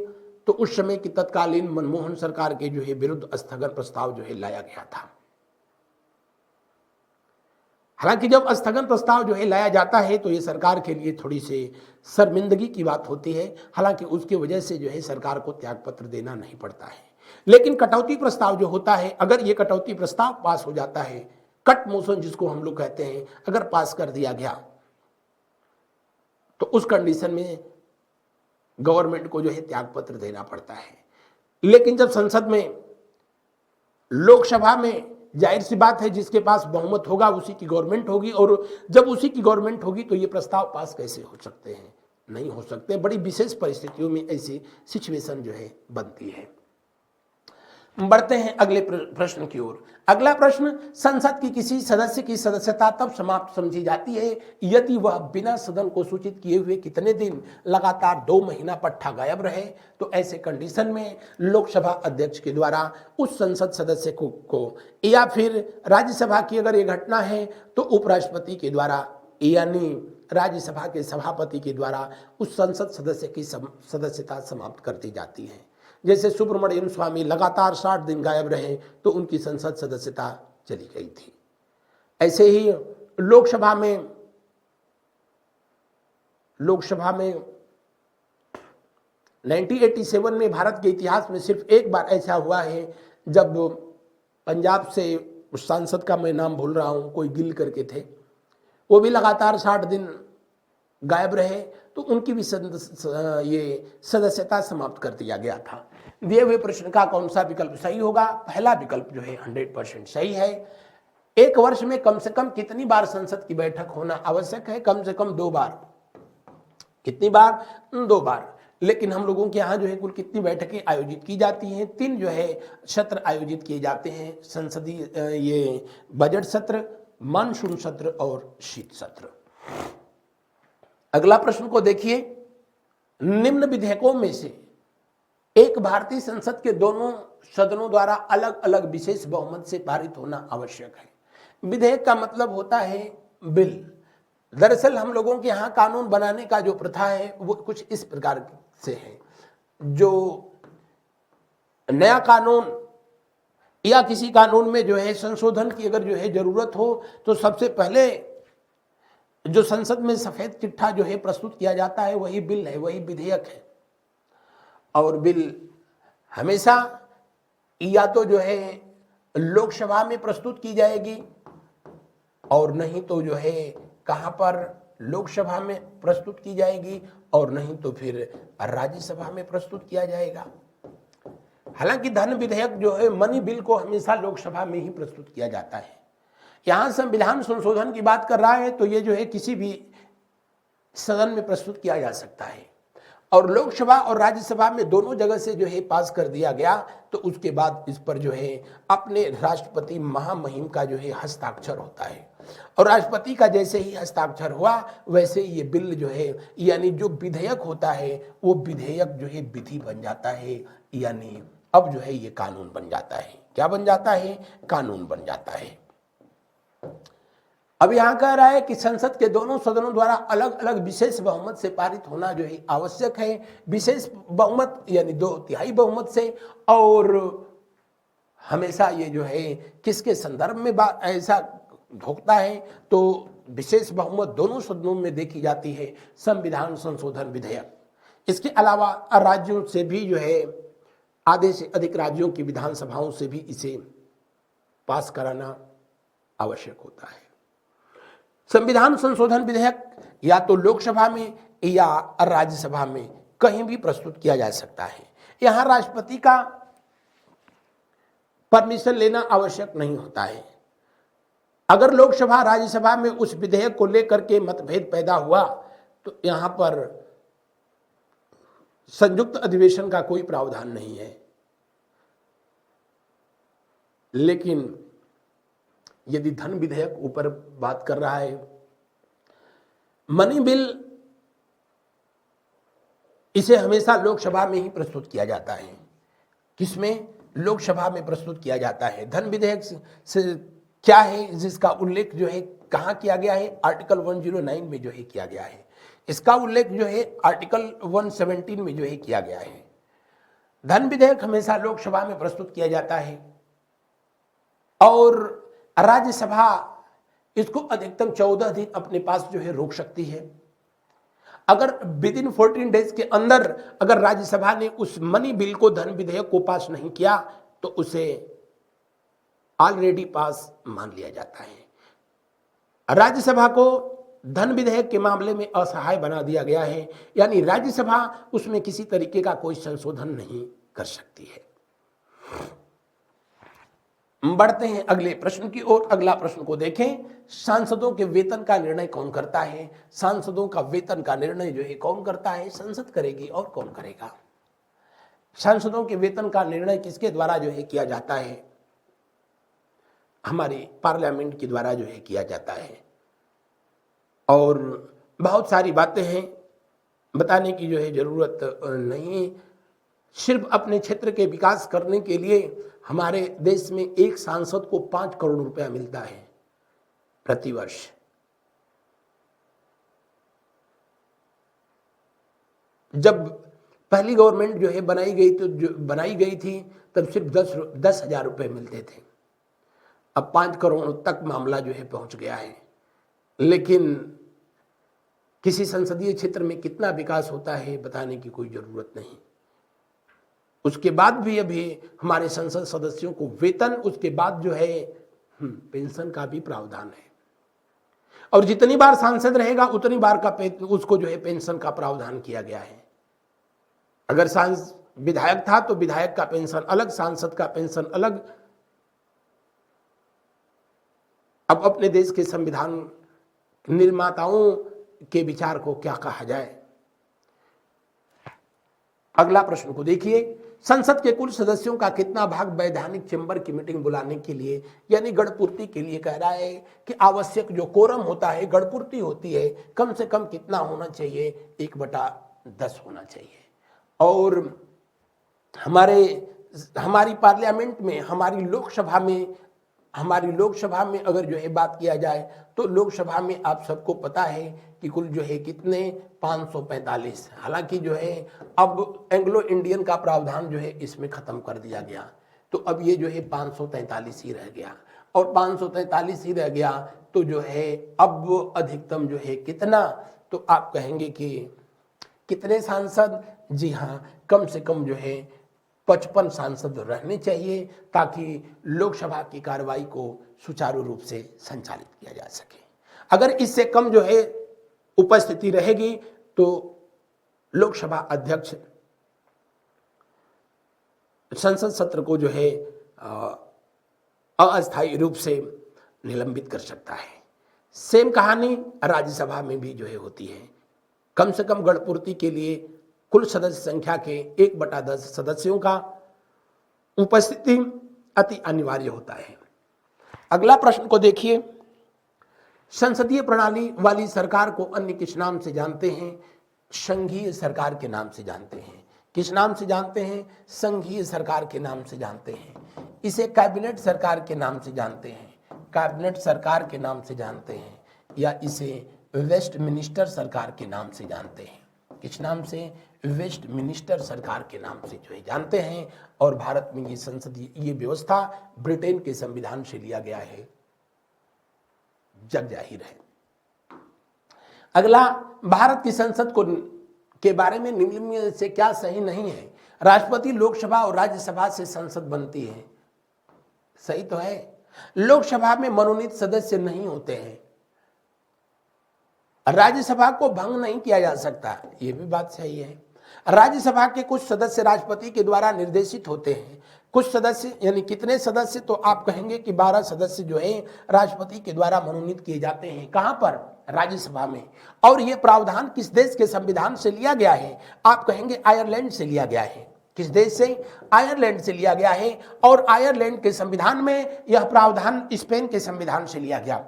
तो उस समय की तत्कालीन मनमोहन सरकार के जो है विरुद्ध स्थगन प्रस्ताव जो है लाया गया था। हालांकि जब स्थगन प्रस्ताव जो है लाया जाता है, तो ये सरकार के लिए थोड़ी सी शर्मिंदगी की बात होती है। हालांकि उसकी वजह से जो है सरकार को त्यागपत्र देना नहीं पड़ता है। लेकिन कटौती प्रस्ताव जो होता है, अगर ये कटौती प्रस्ताव पास हो जाता है, कट मोशन जिसको हम लोग कहते हैं, अगर पास कर दिया गया, तो उस कंडीशन में गवर्नमेंट को जो है त्यागपत्र देना पड़ता है। लेकिन जब संसद में, लोकसभा में, जाहिर सी बात है जिसके पास बहुमत होगा उसी की गवर्नमेंट होगी, और जब उसी की गवर्नमेंट होगी तो ये प्रस्ताव पास कैसे हो सकते हैं? नहीं हो सकते। बड़ी विशेष परिस्थितियों में ऐसी सिचुएशन जो है बनती है। बढ़ते हैं अगले प्रश्न की ओर। अगला प्रश्न, संसद की किसी सदस्य की सदस्यता तब समाप्त समझी जाती है यदि वह बिना सदन को सूचित किए हुए कितने दिन लगातार 2 महीना पट्टा गायब रहे। तो ऐसे कंडीशन में लोकसभा अध्यक्ष के द्वारा उस संसद सदस्य को या फिर राज्यसभा की अगर ये घटना है तो उपराष्ट्रपति के द्वारा, यानी राज्यसभा के सभापति के द्वारा उस संसद सदस्य की सदस्यता समाप्त कर दी जाती है। जैसे सुब्रमण्यम स्वामी लगातार 60 दिन गायब रहे तो उनकी संसद सदस्यता चली गई थी। ऐसे ही लोकसभा में 1987 में भारत के इतिहास में सिर्फ एक बार ऐसा हुआ है, जब पंजाब से उस सांसद का मैं नाम भूल रहा हूं, कोई गिल करके थे, वो भी लगातार 60 दिन गायब रहे तो उनकी भी ये सदस्यता समाप्त कर दिया गया था। दिए हुए प्रश्न का कौन सा विकल्प सही होगा? पहला विकल्प जो है 100% सही है। एक वर्ष में कम से कम कितनी बार संसद की बैठक होना आवश्यक है? कम से कम 2 बार। कितनी बार? 2 बार। लेकिन हम लोगों के यहाँ जो है कुल कितनी बैठकें आयोजित की जाती हैं? 3 जो है सत्र आयोजित किए जाते हैं, संसदीय ये बजट सत्र, मानसून सत्र और शीत सत्र। अगला प्रश्न को देखिए, निम्न विधेयकों में से एक भारतीय संसद के दोनों सदनों द्वारा अलग अलग विशेष बहुमत से पारित होना आवश्यक है। विधेयक का मतलब होता है बिल, दरअसल हम लोगों के यहाँ कानून बनाने का जो प्रथा है वो कुछ इस प्रकार से है। जो नया कानून या किसी कानून में जो है संशोधन की अगर जो है जरूरत हो तो सबसे पहले जो संसद में सफेद चिट्ठा जो है प्रस्तुत किया जाता है वही बिल है, वही विधेयक है। और बिल हमेशा या तो जो है लोकसभा में प्रस्तुत की जाएगी और नहीं तो जो है कहां पर लोकसभा में प्रस्तुत की जाएगी और नहीं तो फिर राज्यसभा में प्रस्तुत किया जाएगा। हालांकि धन विधेयक जो है मनी बिल को हमेशा लोकसभा में ही प्रस्तुत किया जाता है। यहां संविधान संशोधन की बात कर रहा है तो ये जो है किसी भी सदन में प्रस्तुत किया जा सकता है और लोकसभा और राज्यसभा में दोनों जगह से जो है पास कर दिया गया तो उसके बाद इस पर जो है अपने राष्ट्रपति महामहिम का जो है हस्ताक्षर होता है और राष्ट्रपति का जैसे ही हस्ताक्षर हुआ वैसे ही ये बिल जो है यानी जो विधेयक होता है वो विधेयक जो है विधि बन जाता है, यानी अब जो है ये कानून बन जाता है। क्या बन जाता है? कानून बन जाता है। अब यहां कह रहा है कि संसद के दोनों सदनों द्वारा अलग अलग विशेष बहुमत से पारित होना जो है आवश्यक है। विशेष बहुमत यानी 2/3 बहुमत से, और हमेशा ये जो है किसके संदर्भ में ऐसा भोगता है तो विशेष बहुमत दोनों सदनों में देखी जाती है संविधान संशोधन विधेयक। इसके अलावा राज्यों से भी जो है आधे से अधिक राज्यों की विधानसभाओं से भी इसे पास कराना आवश्यक होता है। संविधान संशोधन विधेयक या तो लोकसभा में या राज्यसभा में कहीं भी प्रस्तुत किया जा सकता है। यहां राष्ट्रपति का परमिशन लेना आवश्यक नहीं होता है। अगर लोकसभा राज्यसभा में उस विधेयक को लेकर के मतभेद पैदा हुआ तो यहां पर संयुक्त अधिवेशन का कोई प्रावधान नहीं है। लेकिन यदि धन विधेयक ऊपर बात कर रहा है, मनी बिल, इसे हमेशा लोकसभा में ही प्रस्तुत किया जाता है। किसमें? लोकसभा में प्रस्तुत किया जाता है। धन विधेयक से क्या है जिसका उल्लेख जो है कहां किया गया है? आर्टिकल 109 में जो है किया गया है। इसका उल्लेख जो है आर्टिकल 117 में जो है किया गया है। धन विधेयक हमेशा लोकसभा में प्रस्तुत किया जाता है और राज्यसभा इसको अधिकतम 14 दिन अपने पास जो है रोक सकती है। अगर विद इन 14 डेज के अंदर अगर राज्यसभा ने उस मनी बिल को, धन विधेयक को पास नहीं किया तो उसे ऑलरेडी पास मान लिया जाता है। राज्यसभा को धन विधेयक के मामले में असहाय बना दिया गया है, यानी राज्यसभा उसमें किसी तरीके का कोई संशोधन नहीं कर सकती है। बढ़ते हैं अगले प्रश्न की ओर। अगला प्रश्न को देखें, सांसदों के वेतन का निर्णय कौन करता है? सांसदों का वेतन का निर्णय जो है कौन करता है? संसद करेगी। और कौन करेगा? सांसदों के वेतन का निर्णय किसके द्वारा जो है किया जाता है? हमारे पार्लियामेंट के द्वारा जो है किया जाता है। और बहुत सारी बातें हैं, बताने की जो है जरूरत नहीं। सिर्फ अपने क्षेत्र के विकास करने के लिए हमारे देश में एक सांसद को 5 करोड़ रुपया मिलता है प्रतिवर्ष। जब पहली गवर्नमेंट जो है बनाई गई थी तब सिर्फ 10,000 रुपये मिलते थे। अब 5 करोड़ तक मामला जो है पहुंच गया है। लेकिन किसी संसदीय क्षेत्र में कितना विकास होता है बताने की कोई जरूरत नहीं। उसके बाद भी अभी हमारे संसद सदस्यों को वेतन, उसके बाद जो है पेंशन का भी प्रावधान है। और जितनी बार सांसद रहेगा उतनी बार का उसको जो है पेंशन का प्रावधान किया गया है। अगर विधायक था तो विधायक का पेंशन अलग, सांसद का पेंशन अलग। अब अपने देश के संविधान निर्माताओं के विचार को क्या कहा जाए। अगला प्रश्न को देखिए, संसद के कुल सदस्यों का कितना भाग वैधानिक चैम्बर की मीटिंग बुलाने के लिए यानी गणपूर्ति के लिए कह रहा है कि आवश्यक जो कोरम होता है, गणपूर्ति होती है, कम से कम कितना होना चाहिए? 1/10 होना चाहिए। और हमारी पार्लियामेंट में, हमारी लोकसभा में हमारी लोकसभा में अगर जो है बात किया जाए तो लोकसभा में आप सबको पता है कि कुल जो है कितने 545। हालांकि जो है अब एंग्लो इंडियन का प्रावधान जो है इसमें खत्म कर दिया गया, तो अब ये जो है 543 ही रह गया, और 543 ही रह गया तो जो है अब अधिकतम जो है कितना, तो आप कहेंगे कि कितने सांसद? जी हाँ, कम से कम जो है 55 सांसद रहने चाहिए ताकि लोकसभा की कार्रवाई को सुचारू रूप से संचालित किया जा सके। अगर इससे कम जो है उपस्थिति रहेगी तो लोकसभा अध्यक्ष संसद सत्र को जो है अस्थायी रूप से निलंबित कर सकता है। सेम कहानी राज्यसभा में भी जो है होती है। कम से कम गणपूर्ति के लिए कुल सदस्य संख्या के 1/10 सदस्यों का उपस्थिति अति अनिवार्य होता है। अगला प्रश्न को देखिए, संसदीय प्रणाली वाली सरकार को अन्य किस नाम से जानते हैं? संघीय सरकार के नाम से जानते हैं। किस नाम से जानते हैं? संघीय सरकार के नाम से जानते हैं। इसे कैबिनेट सरकार के नाम से जानते हैं, कैबिनेट सरकार के नाम से जानते हैं, या इसे वेस्टमिनिस्टर सरकार के नाम से जानते हैं। किस नाम से? वेस्टमिनिस्टर सरकार के नाम से जो है जानते हैं। और भारत में ये संसदीय ये व्यवस्था ब्रिटेन के संविधान से लिया गया है, जग जाहिर है। अगला, भारत की संसद को के बारे में निम्न में से क्या सही नहीं है? राष्ट्रपति लोकसभा और राज्यसभा से संसद बनती है, सही तो है। लोकसभा में मनोनीत सदस्य नहीं होते हैं, राज्यसभा को भंग नहीं किया जा सकता, ये भी बात सही है। राज्यसभा के कुछ सदस्य राष्ट्रपति के द्वारा निर्देशित होते हैं। कुछ सदस्य यानी कितने सदस्य? तो आप कहेंगे कि 12 सदस्य जो है राष्ट्रपति के द्वारा मनोनीत किए जाते हैं। कहां पर? राज्यसभा में। और यह प्रावधान किस देश के संविधान से लिया गया है? आप कहेंगे आयरलैंड से लिया गया है। किस देश से? आयरलैंड से लिया गया है। और आयरलैंड के संविधान में यह प्रावधान स्पेन के संविधान से लिया गया।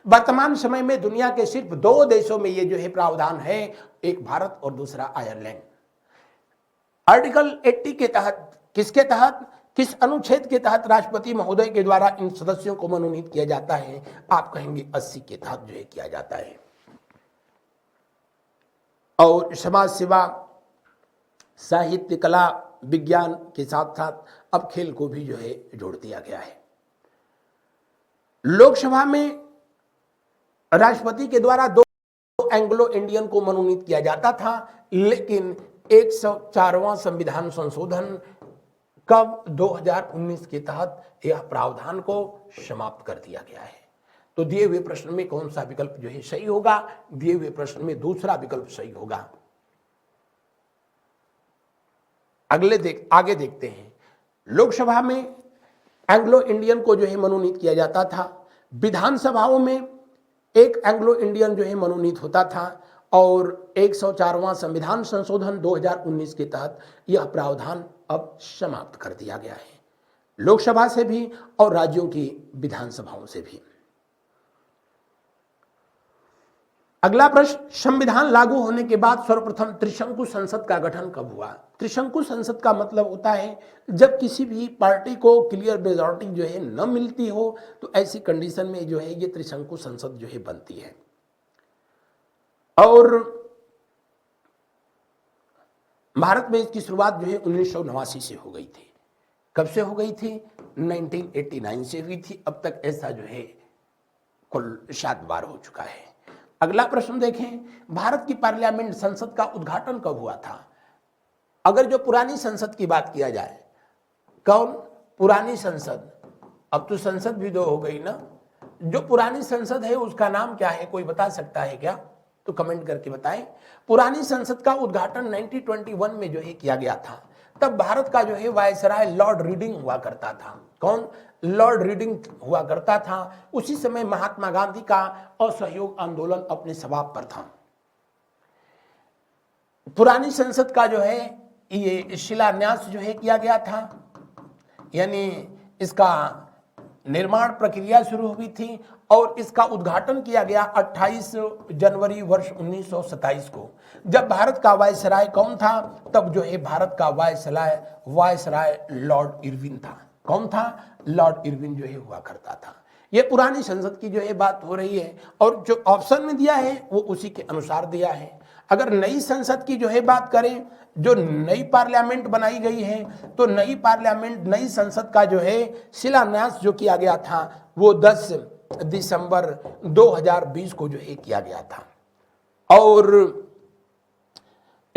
वर्तमान समय में दुनिया के सिर्फ 2 देशों में ये जो है प्रावधान है, एक भारत और दूसरा आयरलैंड। आर्टिकल 80 के तहत, किसके तहत, किस अनुच्छेद के तहत राष्ट्रपति महोदय के द्वारा इन सदस्यों को मनोनीत किया जाता है? आप कहेंगे 80 के तहत जो है किया जाता है। और समाज सेवा, साहित्य, कला, विज्ञान के साथ साथ अब खेल को भी जो है जोड़ दिया गया है। लोकसभा में राष्ट्रपति के द्वारा 2 एंग्लो इंडियन को मनोनीत किया जाता था, लेकिन 104वां संविधान संशोधन कब? 2019 के तहत यह प्रावधान को समाप्त कर दिया गया है। तो दिए हुए प्रश्न में कौन सा विकल्प जो है सही होगा? दिए हुए प्रश्न में दूसरा विकल्प सही होगा। आगे देखते हैं। लोकसभा में एंग्लो इंडियन को जो है मनोनीत किया जाता था, विधानसभाओं में एक एंग्लो इंडियन जो है मनोनीत होता था, और 104वां संविधान संशोधन 2019 के तहत यह प्रावधान अब समाप्त कर दिया गया है, लोकसभा से भी और राज्यों की विधानसभाओं से भी। अगला प्रश्न, संविधान लागू होने के बाद सर्वप्रथम त्रिशंकु संसद का गठन कब हुआ? त्रिशंकु संसद का मतलब होता है जब किसी भी पार्टी को क्लियर मेजॉरिटी जो है न मिलती हो, तो ऐसी कंडीशन में जो है ये त्रिशंकु संसद जो है बनती है। और भारत में इसकी शुरुआत जो है 1989 से हो गई थी। कब से हो गई थी? 1989 से हुई थी। अब तक ऐसा जो है कुल 7 बार हो चुका है। अगला प्रश्न देखें, भारत की पार्लियामेंट संसद का उद्घाटन कब हुआ था? अगर जो पुरानी संसद की बात किया जाए, कौन? पुरानी संसद। अब तो संसद भी 2 हो गई ना। जो पुरानी संसद है उसका नाम क्या है, कोई बता सकता है क्या? तो कमेंट करके बताएं। पुरानी संसद का उद्घाटन 1921 में जो है किया गया था। तब भारत का जो है वायसराय लॉर्ड रीडिंग हुआ करता था। कौन? लॉर्ड रीडिंग हुआ करता था। उसी समय महात्मा गांधी का असहयोग आंदोलन अपने समाप्त पर था। पुरानी संसद का जो है ये शिलान्यास जो है किया गया था, यानी इसका निर्माण प्रक्रिया शुरू हुई थी और इसका उद्घाटन किया गया 28 जनवरी वर्ष 1927 को। जब भारत का वायसराय कौन था? तब जो है भारत का वायसराय लॉर्ड इरविन था। कौन था? लॉर्ड इरविन जो है हुआ करता था। ये पुरानी संसद की जो है बात हो रही है और जो ऑप्शन में दिया है वो उसी के अनुसार दिया है। अगर नई संसद की जो है बात करें, जो नई पार्लियामेंट बनाई गई है, तो नई पार्लियामेंट, नई संसद का जो है शिलान्यास जो किया गया था वो 10 दिसंबर 2020 को जो है किया गया था और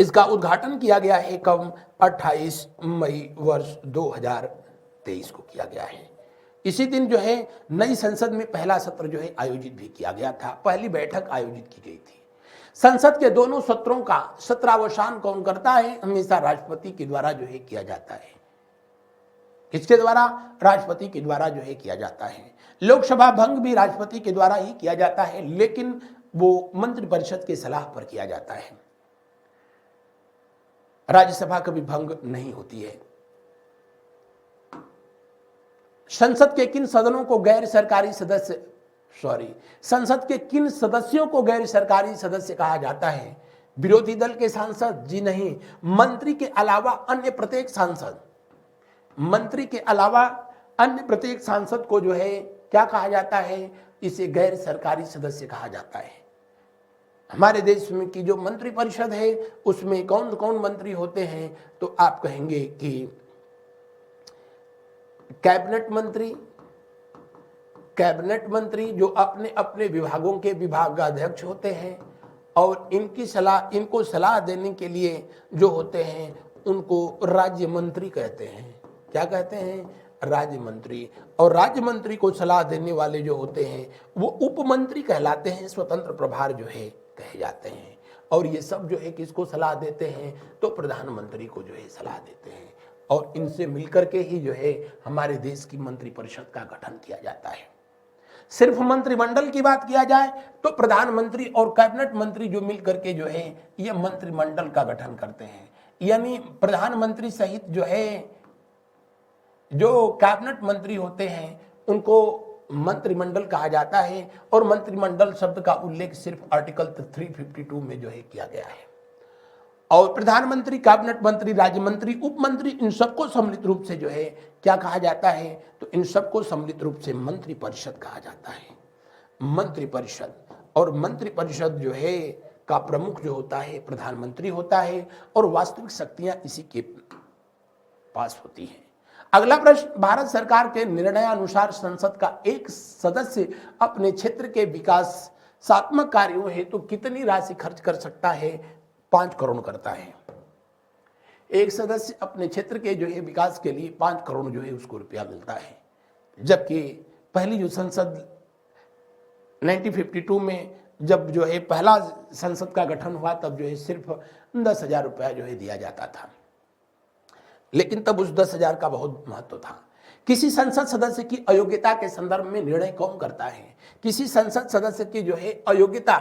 इसका उद्घाटन किया गया है कब? 28 मई वर्ष 2023 को किया गया है। इसी दिन जो है नई संसद में पहला सत्र जो है आयोजित भी किया गया था, पहली बैठक आयोजित की गई थी। संसद के दोनों सत्रों का सत्रावसान कौन करता है? हमेशा राष्ट्रपति के द्वारा जो है किया जाता है। किसके द्वारा? राष्ट्रपति के द्वारा जो है किया जाता है। लोकसभा भंग भी राष्ट्रपति के द्वारा ही किया जाता है, लेकिन वो मंत्रिपरिषद की सलाह पर किया जाता है। राज्यसभा कभी भंग नहीं होती है। संसद के किन सदनों को गैर सरकारी सदस्य संसद के किन सदस्यों को गैर सरकारी सदस्य कहा जाता है? विरोधी दल के सांसद? जी नहीं, मंत्री के अलावा अन्य प्रत्येक सांसद। मंत्री के अलावा अन्य प्रत्येक सांसद को जो है क्या कहा जाता है? इसे गैर सरकारी सदस्य कहा जाता है। हमारे देश में की जो मंत्री परिषद है उसमें कौन कौन मंत्री होते हैं? तो आप कहेंगे कि कैबिनेट मंत्री जो अपने अपने विभागों के विभागाध्यक्ष होते हैं और इनको सलाह देने के लिए जो होते हैं उनको राज्य मंत्री कहते हैं। क्या कहते हैं? राज्य मंत्री। और राज्य मंत्री को सलाह देने वाले जो होते हैं वो उपमंत्री कहलाते हैं, स्वतंत्र प्रभार जो है कहे जाते हैं। और ये सब जो है किसको सलाह देते हैं? तो प्रधानमंत्री को जो है सलाह देते हैं और इनसे मिलकर के ही जो है हमारे देश की मंत्रिपरिषद का गठन किया जाता है। सिर्फ मंत्रिमंडल की बात किया जाए तो प्रधानमंत्री और कैबिनेट मंत्री जो मिलकर के जो है ये मंत्रिमंडल का गठन करते हैं। यानी प्रधानमंत्री सहित जो है जो कैबिनेट मंत्री होते हैं उनको मंत्रिमंडल कहा जाता है और मंत्रिमंडल शब्द का उल्लेख सिर्फ आर्टिकल 352 में जो है किया गया है। और प्रधानमंत्री, कैबिनेट मंत्री, राज्य मंत्री, उप मंत्री, इन सबको सम्मिलित रूप से जो है क्या कहा जाता है? तो इन सबको सम्मिलित रूप से मंत्रिपरिषद कहा जाता है। मंत्रिपरिषद। और मंत्रिपरिषद जो है का प्रमुख जो होता है प्रधानमंत्री होता है और वास्तविक शक्तियां इसी के पास होती हैं। अगला प्रश्न, भारत सरकार के निर्णयानुसार संसद का एक सदस्य अपने क्षेत्र के विकासात्मक कार्यों हेतु कितनी राशि खर्च कर सकता है? 5 करोड़ करता है। एक सदस्य अपने क्षेत्र के जो है विकास के लिए 5 करोड़ जो है उसको रुपया मिलता है। जबकि पहली जो संसद 1952 में जब जो है पहला संसद का गठन हुआ तब जो है सिर्फ 10,000 रुपया जो है दिया जाता था, लेकिन तब उस 10,000 का बहुत महत्व था। किसी संसद सदस्य की अयोग्यता के संदर्भ में निर्णय कौन करता है? किसी संसद सदस्य की जो है अयोग्यता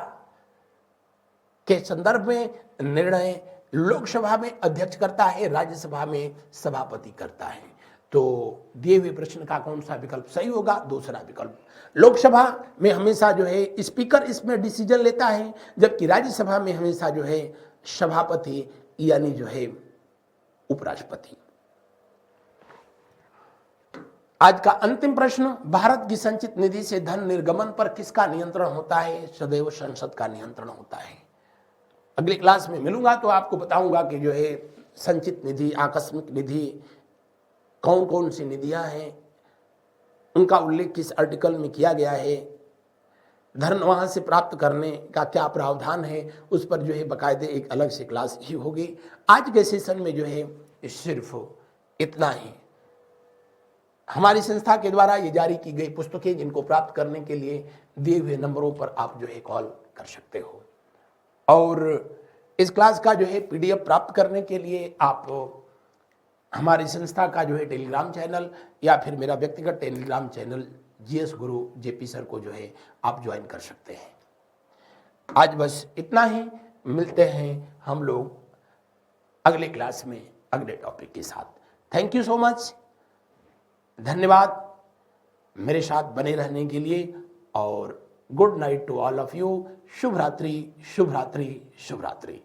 के संदर्भ में निर्णय लोकसभा में अध्यक्ष करता है, राज्यसभा में सभापति करता है। तो दिए हुए प्रश्न का कौन सा विकल्प सही होगा? दूसरा विकल्प। लोकसभा में हमेशा जो है स्पीकर इसमें डिसीजन लेता है, जबकि राज्यसभा में हमेशा जो है सभापति यानी जो है उपराष्ट्रपति। आज का अंतिम प्रश्न, भारत की संचित निधि से धन निर्गमन पर किसका नियंत्रण होता है? सदैव संसद का नियंत्रण होता है। अगली क्लास में मिलूंगा तो आपको बताऊंगा कि जो है संचित निधि, आकस्मिक निधि, कौन कौन सी निधियां हैं, उनका उल्लेख किस आर्टिकल में किया गया है, धन वहां से प्राप्त करने का क्या प्रावधान है, उस पर जो है बाकायदे एक अलग से क्लास ही होगी। आज के सेशन में जो है सिर्फ इतना ही। हमारी संस्था के द्वारा ये जारी की गई पुस्तकें जिनको प्राप्त करने के लिए दिए हुए नंबरों पर आप जो है कॉल कर सकते हो। और इस क्लास का जो है PDF प्राप्त करने के लिए आप हमारी संस्था का जो है टेलीग्राम चैनल या फिर मेरा व्यक्तिगत टेलीग्राम चैनल GS गुरु JP सर को जो है आप ज्वाइन कर सकते हैं। आज बस इतना ही। मिलते हैं हम लोग अगले क्लास में अगले टॉपिक के साथ। Thank you so much. धन्यवाद मेरे साथ बने रहने के लिए और good night to all of you. शुभ रात्रि, शुभ रात्रि, शुभ रात्रि।